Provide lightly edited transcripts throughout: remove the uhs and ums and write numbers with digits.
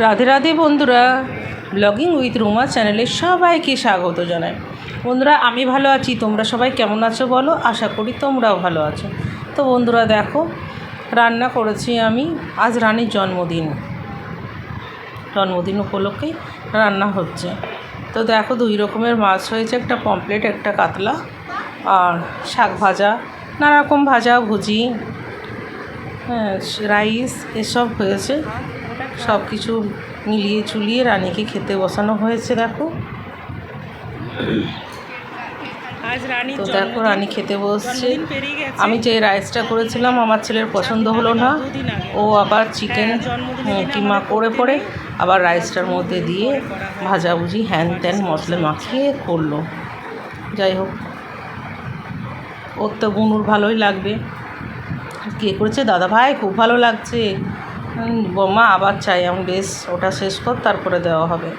রাধে রাধে বন্ধুরা, blogging with Ruma চ্যানেলে সবাইকে স্বাগত জানাই। বন্ধুরা, আমি ভালো আছি, তোমরা সবাই কেমন আছো বলো? আশা করি তোমরাও ভালো আছো। তো বন্ধুরা দেখো, রান্না করেছি আমি। আজ রানীর জন্মদিন উপলক্ষেই রান্না হচ্ছে। তো দেখো, 2 রকমের মাছ হয়েছে, একটা পমফ্রেট, একটা কাতলা, আর শাক ভাজা, নানারকম ভাজা ভুজি, রাইস এসব হয়েছে। সব কিছু মিলিয়ে চুলিয়ে রানীকে খেতে বসানো হয়েছে। দেখো, তো দেখো রানী খেতে বসছে। আমি যে রাইসটা করেছিলাম আমার ছেলের পছন্দ হলো না, ও আবার চিকেন কিমা করে পরে আবার রাইসটার মধ্যে দিয়ে ভাজাভুজি হ্যান ত্যান মশলা মাখিয়ে করলো। যাই হোক, ওর তো গুনুর ভালোই লাগবে। কে করেছে? দাদা ভাই, খুব ভালো লাগছে। মা আবার চাই। আমি বেশ, ওটা শেষ কর, তারপরে দেওয়া হবে।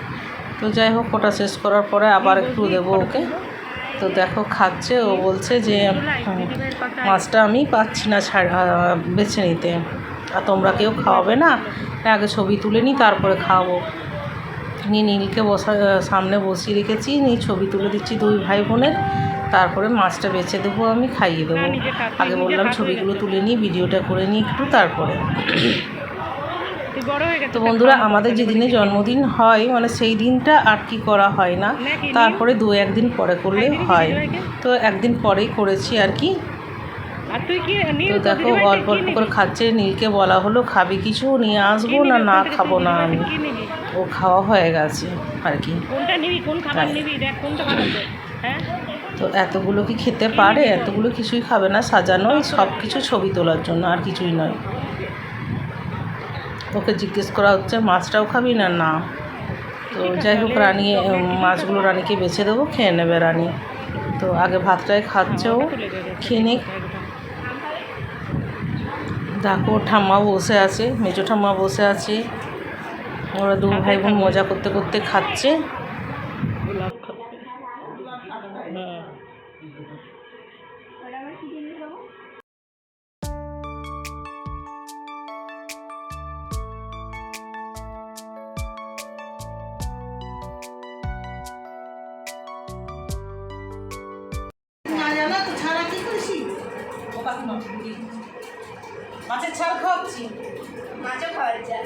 তো যাই হোক, ওটা শেষ করার পরে আবার একটু দেবো ওকে। তো দেখো খাচ্ছে, ও বলছে যে মাছটা আমি পাচ্ছি না বেছে নিতে, আর তোমরা কেউ খাওয়াবে না, আগে ছবি তুলে নিই তারপরে খাওয়াবো। নীলকে সামনে বসিয়ে রেখেছি, ছবি তুলে দিচ্ছি 2 ভাই বোনের, তারপরে মাছটা বেছে দেবো, আমি খাইয়ে দেবো। আগে বললাম ছবিগুলো তুলে নিই, ভিডিওটা করে নিই একটু, তারপরে। তো বন্ধুরা, আমাদের যেদিনে জন্মদিন হয় মানে সেই দিনটা আর কি করা হয় না, তারপরে 2-1 দিন পরে করলে হয়। তো একদিন পরেই করেছি আর কি। তো দেখো, অল্প অল্প করে খাচ্ছে। নীলকে বলা হলো খাবি কিছু নিয়ে আসবো না খাবো না আমি, ও খাওয়া হয়ে গেছে আর কি। তো এতগুলো কি খেতে পারে? এতগুলো কিছুই খাবে না, সাজানো সব কিছু ছবি তোলার জন্য, আর কিছুই নয়। ওকে জিজ্ঞেস করা হচ্ছে মাছটাও খাবি না? না। তো যাই হোক, রানী মাছগুলো রানীকে বেছে দেবো, খেয়ে নেবে রানী। তো আগে ভাতটাই খাচ্ছে, ও খেয়ে নিক। দেখো, ঠাম্মা বসে আছে, মেজো ঠাম্মা বসে আছে, ওরা 2 ভাই বোন মজা করতে করতে খাচ্ছে। মাছের ছাল খাওয়াচ্ছি, মাছও খাওয়াচ্ছে।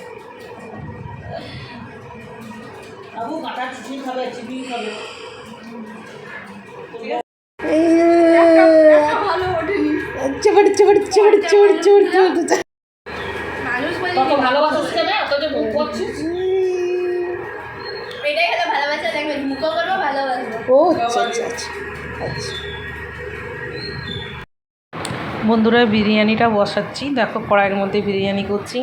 বাবু কাটা চিনি খাবে, চিনি খাবে। ভালো ওঠেনি। কত ভালোবাসিস কেন? এত যে মুখ করছিস? এটাই হলো ভালোবাসা। দেখবেন মুখও করবো, ভালোবাসবো। ও আচ্ছা। বন্ধুরা, বিরিয়ানিটা বসাচ্ছি। দেখো, কড়াইয়ের মধ্যে বিরিয়ানি করছি।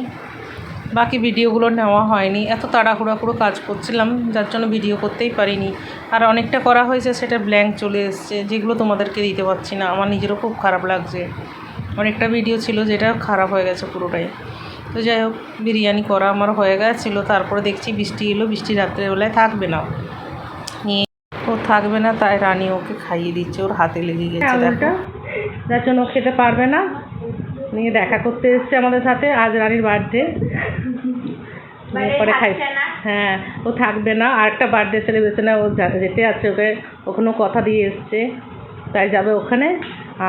বাকি ভিডিওগুলো নেওয়া হয়নি, এত তাড়াহুড়া করে কাজ করছিলাম, যার জন্য ভিডিও করতেই পারিনি। আর অনেকটা করা হয়েছে, সেটা ব্ল্যাঙ্ক চলে এসছে, যেগুলো তোমাদেরকে দিতে পারছি না। আমার নিজেরও খুব খারাপ লাগছে। অনেকটা ভিডিও ছিল যেটা খারাপ হয়ে গেছে পুরোটাই। তো যাই হোক, বিরিয়ানি করা আমার হয়ে গেছিলো। তারপরে দেখছি বৃষ্টি এলো, বৃষ্টি রাত্রেবেলায় থাকবে না, নিয়ে ও থাকবে না, তাই রানী ওকে খাইয়ে দিচ্ছে, ওর হাতে লেগে গেছে দেখো, যার জন্য ও খেতে পারবে না। নিয়ে দেখা করতে এসছে আমাদের সাথে, আজ রানীর বার্থডে, পরে খাই। হ্যাঁ, ও থাকবে না, আর একটা বার্থডে সেলিব্রেশনে ও যেতে আছে, ওখানেও কথা দিয়ে এসছে, তাই যাবে ওখানে।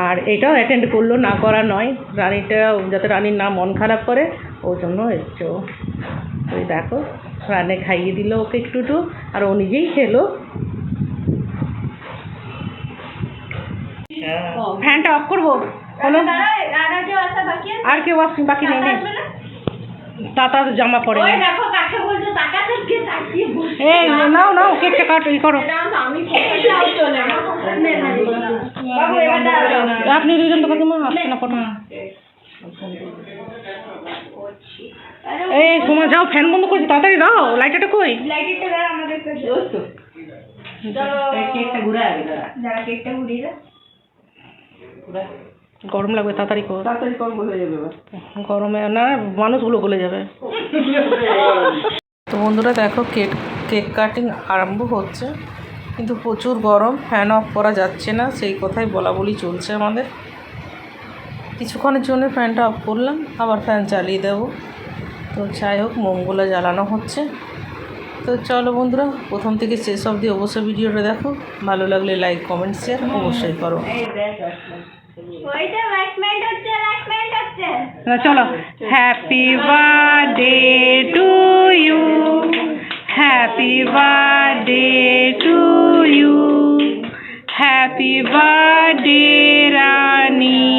আর এটাও অ্যাটেন্ড করলো, না করা নয়, রানীটা যাতে রানীর না মন খারাপ করে ওর জন্য এসছে ও। ওই দেখো, রানী খাইয়ে দিল ওকে একটু, আর ও নিজেই খেলো। ফ্যানটা অফ করবো, আর কেউ বাকি নেই। তাতার জামা পরে নাও কেকটা কাটো, করো। আপনি 2জন তো কাকিমা আসছে না ফটো। এই তোমার যাও, ফ্যান বন্ধ করছি, তাড়াতাড়ি দাও। লাইটারটা কই? গরম লাগবে, তাড়াতাড়ি কর। গরমে না মানুষগুলো গলে যাবে। তো বন্ধুরা দেখো, কেক কাটিং আরম্ভ হচ্ছে, কিন্তু প্রচুর গরম, ফ্যান অফ করা যাচ্ছে না, সেই কথাই বলা চলছে আমাদের। কিছুক্ষণের জন্য ফ্যানটা অফ করলাম, আবার ফ্যান চালিয়ে দেবো। তো যাই হোক মোমগুলো জ্বালানো হচ্ছে। তো চলো বন্ধুরা, প্রথম থেকে শেষ অবধি অবশ্যই ভিডিওটা দেখো, ভালো লাগলে লাইক কমেন্ট শেয়ার অবশ্যই করো। চলো, happy birthday to you, happy birthday to you, happy birthday Rani,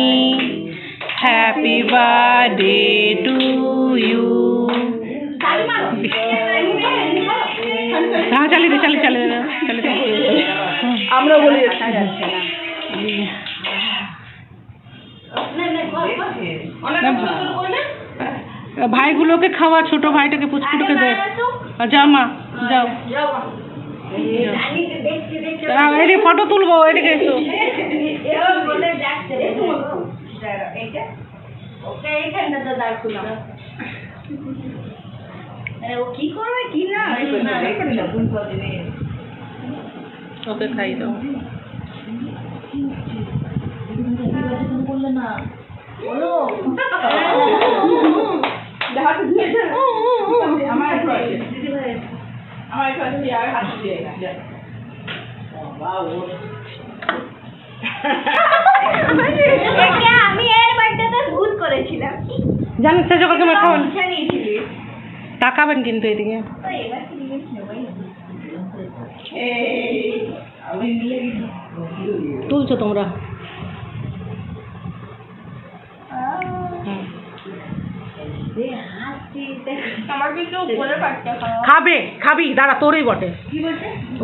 happy birthday to you. হ্যাঁ চালিয়ে দে, চালিয়ে দে। আমরা বলি ভাইগুলোকে খাওয়া, ছোট ভাইটাকে পুচকুটাকে দে। যাও মা, যাও। এদিকে ফটো তুলবো, এদিকে এসো। ওকে খাই দাও। আমি এর বার্থডেতে ভুল করেছিলাম। জানিস সে যখন তুমি খাওয়ান তাকাবেন কিন্তু এদিকে। তুলছো তোমরা? খাবে, খাবি, দাঁড়া, তোরই বটে।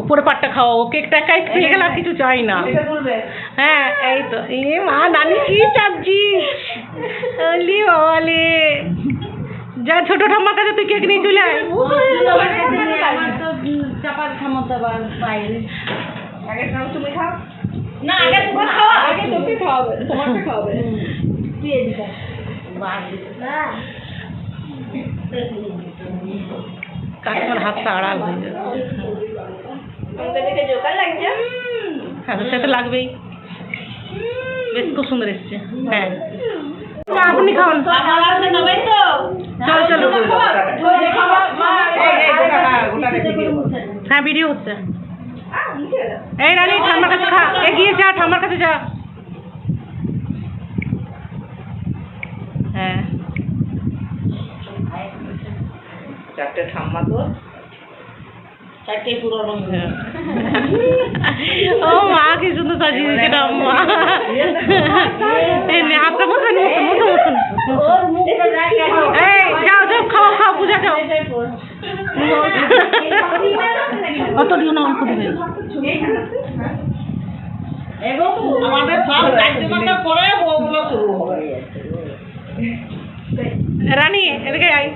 উপরে পাটটা খাও, কেকটা একাই খেয়ে গেলে আর কিছু চাই না। হ্যাঁ এই তো। এ মা, নানি কি চাপছি বাবালে। যা ছোট ঠাম্মার কাছে তুই কেক নিয়ে চলে আয়। চাপার ক্ষমতা বাইরে। আগে খাও, তুমি খাও না, আগে তোমার খাওয়া, আগে তোকে খাওয়াবে, তোমাকে খাওয়াবে। তুই এদিকে কাকিমার হাতটা আড়াল হয়ে যাবে। হ্যাঁ সে তো লাগবেই, বেশ খুব সুন্দর এসছে। হ্যাঁ আপনি খাওয়ান। চলো চলো, হ্যাঁ ভিডিও হচ্ছে। এই রানী, ঠাম্মার কাছে খা, এগিয়ে যা, ঠাম্মার কাছে যা। হ্যাঁ চারটে ঠাম্মা, তো চারটে পুরো রঙ। ও মা, কি সুন্দর সাজিয়ে দিয়েছে ঠাম্মা। হাতটা মতন মতন। এই যাও যাও, খাও খাও, পূজা যাও। অত দিও না, অল্প দিবে। আমাদের সব চারটে পরে ওগুলো শুরু হবে। রানী এদিকে আই।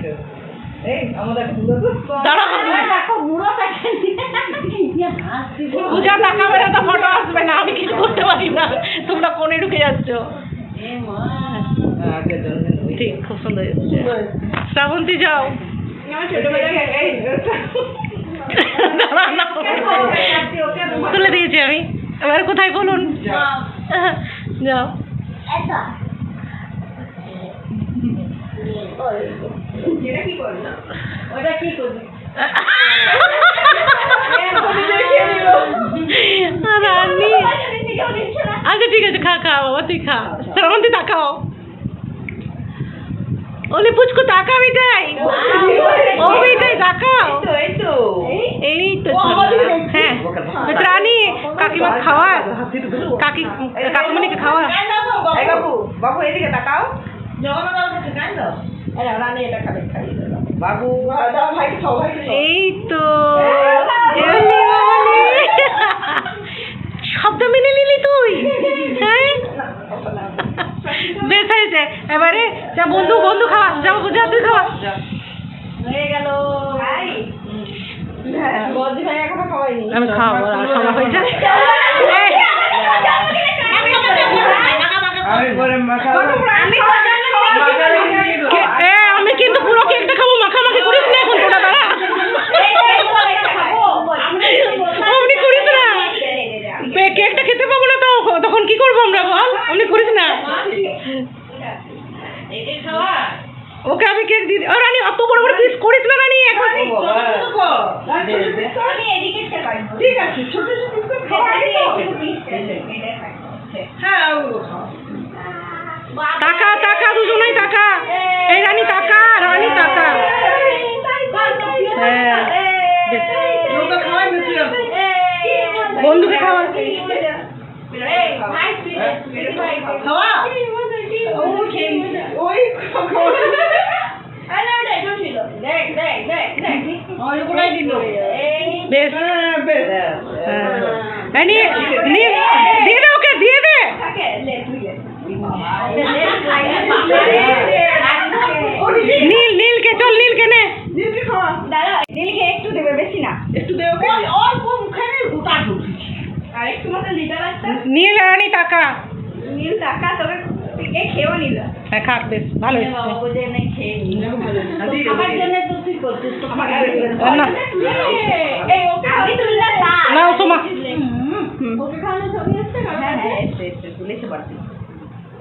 পূজা টাকা মেরে তো ফটো আসবে না, আমি কিছু করতে পারি না। তোমরা কোণে ঢুকে যাচ্ছ। ঠিক, খুব সুন্দর এসছে। শ্রাবন্তী যাও। তুলে দিয়েছি আমি, এবার কোথায় বলুন? যাও। আচ্ছা ঠিক আছে, খা খা বাবা, তুই খা। শ্রাবন্তী তাকাও, ওলে পুচকু তাকা, বিটাই ও বিটাই তাকাও। এই তো হ্যাঁ রানী, কাকিমা খাওয়া, কাকিমণিকে খাওয়া। বাবু এদিকে তাকাও। বাবু এই তো শব্দ মেনে নিলি তুই। হ্যাঁ বেশ হয়েছে। এবারে যা, বন্ধু বন্ধু খাওয়া, যাবো বুঝা, তুই খাওয়া হয়ে গেল। আমি খাওয়াবো, খাওয়া হয়ে যায়। আমি কিন্তু পুরো কেকটা খাবো, মাখামাখি করিস না এখন, তোরা দাঁড়া। অমনি করিস না, কেকটা খেতে পাবো না তো, তখন কি করবো আমরা বল? অমনি করিস না। ওকে আমি কেক দিই। ও রানী, অত আমি এদিকে খেলাম। ঠিক আছে, ছোট ছোট করে খাওয়াই তো। হ্যাঁ, ওগুলো খাও। টাকা টাকা দুজনেই টাকা। এই রানী টাকা, রানী টাকা। হ্যাঁ ওটা খাওয়াই না তুই আবার। বন্ধুকে খাওয়া। খাওয়া? ও খেয়ে নিচ্ছে। ওই খাওয়া। আমার কোথায় দিল? বেশ হ্যাঁ, বেশ। হ্যাঁ, নিয়ে দিয়ে দে, ওকে দিয়ে দে। নীল নীলকে চল, নীলকে নে। নীলকে খাওয়া। দাদা নীলকে একটু দেবে, বেশি না। একটু দে ওকে। অল্প মুখে গোটা ঢুকি। আর একটু মতো দিতে পারতো। নীল রানী টাকা। নীল টাকা তোকে এ খেয়েও নিল। হ্যাঁ খাক, বেশ ভালো হয়েছে। আমার জন্য তো তুই করছিস তো আমার না আমি তুললে না, ও তোমা। ওকে খাওয়ানো ছবি আসছে না? হ্যাঁ হ্যাঁ এসে তুলেছে বাড়তি।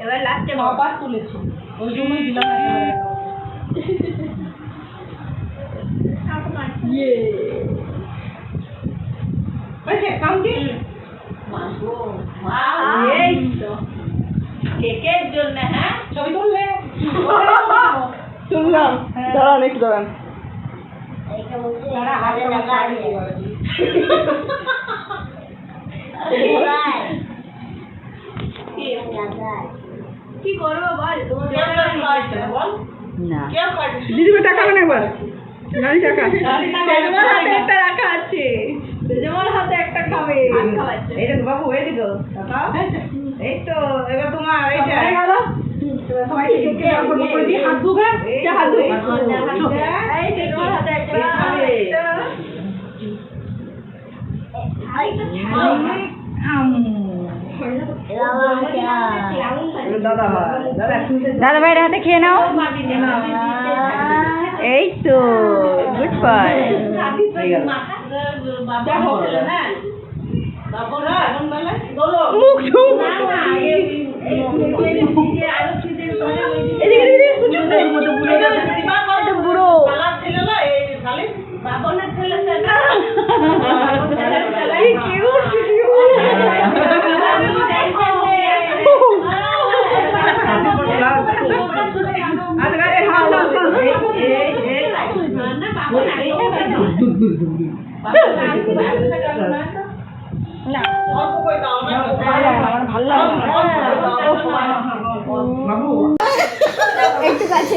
এবার লাস্টে বাবা তুলেছে, ওই জন্যই দিলাম। এই তো কেকের জন্য। হ্যাঁ ছবি তুললে শুনলাম। দাঁড়ান একটু দাঁড়ান। কি করবো বল? না দিদিভাই টাকা নেন একবার। নানি টাকা। তেজমার হাতে একটা রাখা আছে, তেজমার হাতে একটা খাবে। এইটা তো বাবু এই দিলো। এই তো এবার তোমার এইটা। সবাই কেকে অল্প করে দিয়ে হাত ধুবে। হাত ধুবে। এই তেজমার হাতে একটা খাবে। দাদা ভাই, দাদা শুনতে দাদা ভাইয়ের হাতে খেয়ে নাও। এই তো গুড বয়। বুড়ো বাবু একটু কাছে